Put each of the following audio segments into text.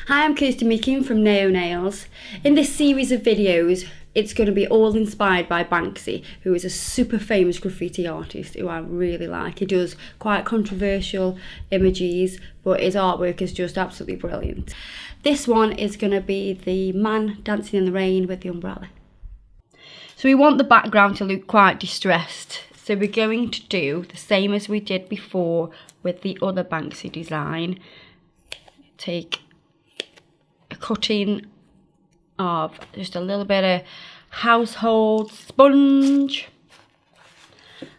Hi, I'm Kirsty Meakin from Neo Nails. In this series of videos, it's going to be all inspired by Banksy, who is a super famous graffiti artist who I really like. He does quite controversial images, but his artwork is just absolutely brilliant. This one is going to be the man dancing in the rain with the umbrella. So we want the background to look quite distressed. So we're going to do the same as we did before with the other Banksy design. Take a cutting of just a little bit of household sponge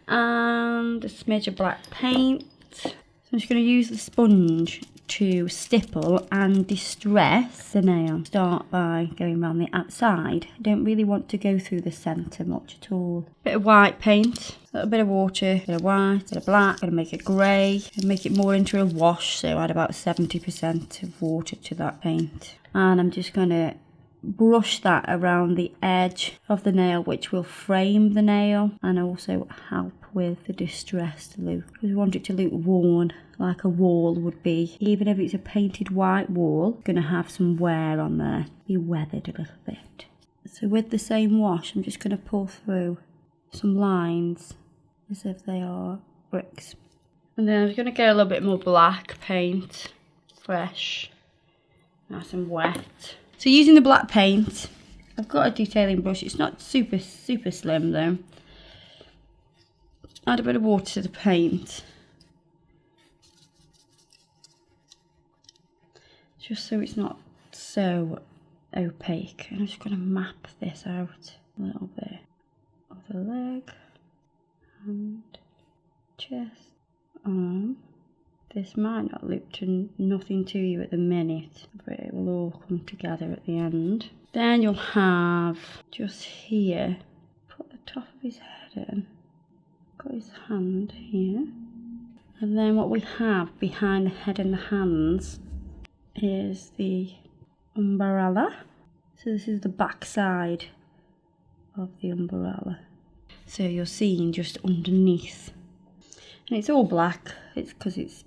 and a smidge of black paint. So I'm just going to use the sponge to stipple and distress the nail. Start by going around the outside. I don't really want to go through the centre much at all. Bit of white paint, a little bit of water, bit of white, bit of black. Gonna make it grey and make it more into a wash. So add about 70% of water to that paint. And I'm just gonna brush that around the edge of the nail, which will frame the nail and also help with the distressed look. We want it to look worn, like a wall would be. Even if it's a painted white wall, it's going to have some wear on there, be weathered a little bit. So with the same wash, I'm just going to pull through some lines as if they are bricks. And then I'm just going to get a little bit more black paint, fresh, nice and wet. So using the black paint, I've got a detailing brush. It's not super slim though. Add a bit of water to the paint, just so it's not so opaque. And I'm just going to map this out a little bit of the leg, hand, chest, arm. This might not look to nothing to you at the minute, but it will all come together at the end. Then you'll have just here, put the top of his head in, got his hand here. And then what we have behind the head and the hands is the umbrella. So this is the back side of the umbrella. So you're seeing just underneath. And it's all black. It's because it's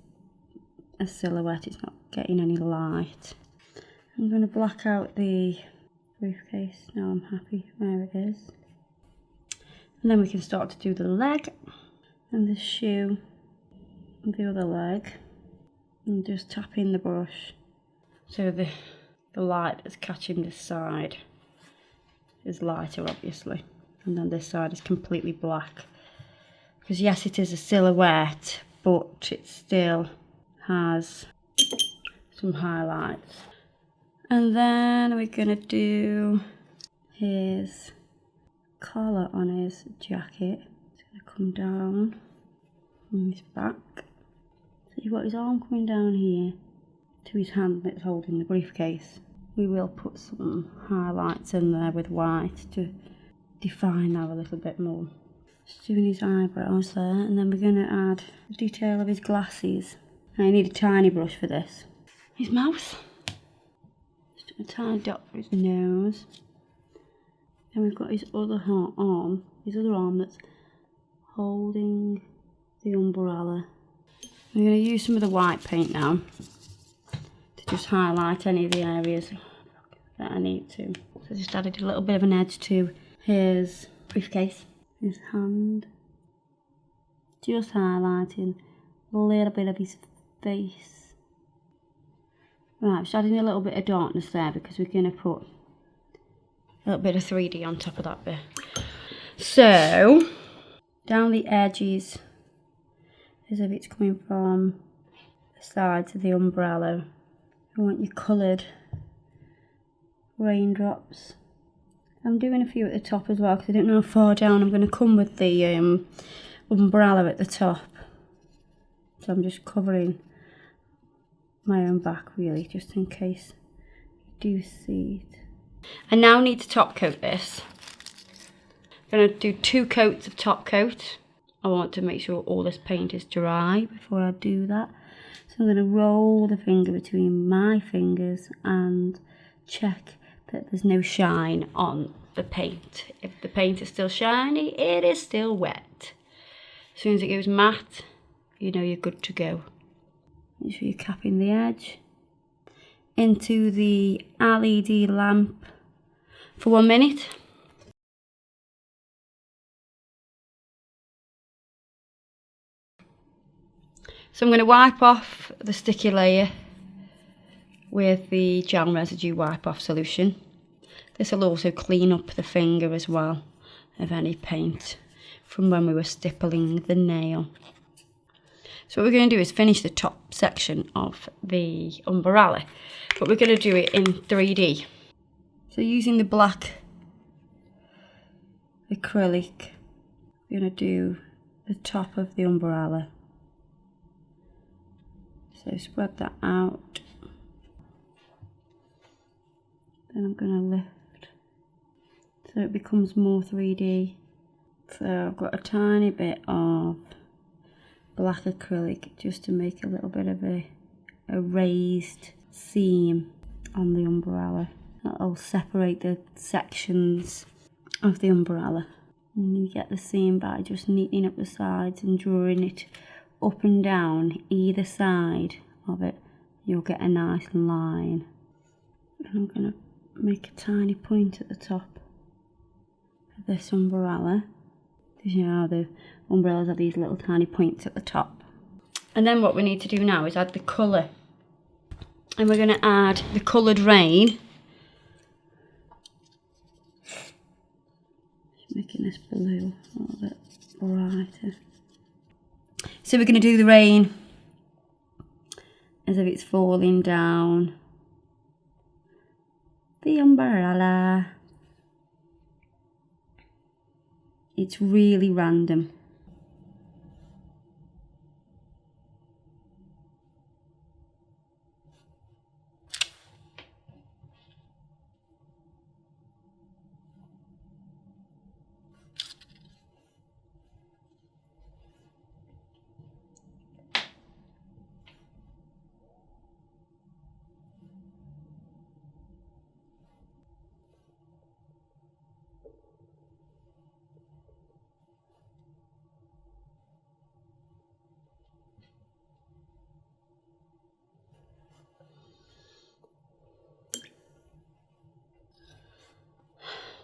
a silhouette, it's not getting any light. I'm going to black out the briefcase. Now I'm happy where it is. And then we can start to do the leg and the shoe and the other leg. And just tap in the brush. So the light that's catching this side is lighter, obviously. And then this side is completely black. Because yes, it is a silhouette, but it still has some highlights. And then we're going to do his collar on his jacket. It's going to come down on his back. So you've got his arm coming down here to his hand that's holding the briefcase. We will put some highlights in there with white to define that a little bit more. Just doing his eyebrows there, and then we're going to add the detail of his glasses. I need a tiny brush for this. His mouth. Just a tiny dot for his nose. Then we've got his other arm. His other arm that's holding the umbrella. I'm going to use some of the white paint now to just highlight any of the areas that I need to. So I just added a little bit of an edge to his briefcase. His hand. Just highlighting a little bit of his face. Right, just adding a little bit of darkness there because we're going to put a little bit of 3D on top of that bit. So, down the edges, as if it's coming from the sides of the umbrella. I want your coloured raindrops. I'm doing a few at the top as well because I don't know how far down I'm going to come with the umbrella at the top. So I'm just covering my own back really, just in case you do see it. I now need to top coat this. I'm going to do 2 coats of top coat. I want to make sure all this paint is dry before I do that. So I'm going to roll the finger between my fingers and check that there's no shine on the paint. If the paint is still shiny, it is still wet. As soon as it goes matte, you know you're good to go. Make sure you're capping the edge. into the LED lamp for 1 minute. So I'm going to wipe off the sticky layer with the gel residue wipe off solution. This will also clean up the finger as well of any paint from when we were stippling the nail. So what we're going to do is finish the top section of the umbrella, but we're going to do it in 3D. So using the black acrylic, we're going to do the top of the umbrella. So spread that out. Then I'm going to lift so it becomes more 3D. So I've got a tiny bit of black acrylic just to make a little bit of a raised seam on the umbrella. That'll separate the sections of the umbrella. And you get the seam by just neatening up the sides and drawing it up and down either side of it. You'll get a nice line. And I'm going to make a tiny point at the top of this umbrella, because you know how the umbrellas have these little tiny points at the top. And then what we need to do now is add the colour, and we're going to add the coloured rain. Just making this blue a little bit brighter. So we're going to do the rain as if it's falling down the umbrella. It's really random.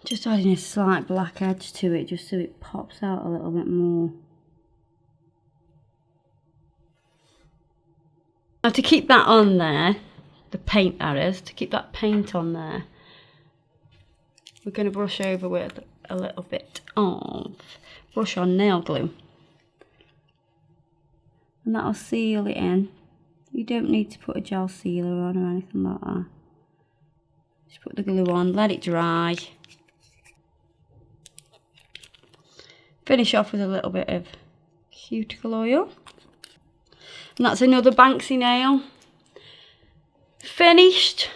Just adding a slight black edge to it just so it pops out a little bit more. Now to keep that on there, the paint that is, to keep that paint on there, we're going to brush over with a little bit of brush on nail glue. And that'll seal it in. You don't need to put a gel sealer on or anything like that. Just put the glue on, let it dry. Finish off with a little bit of cuticle oil. And that's another Banksy nail. Finished.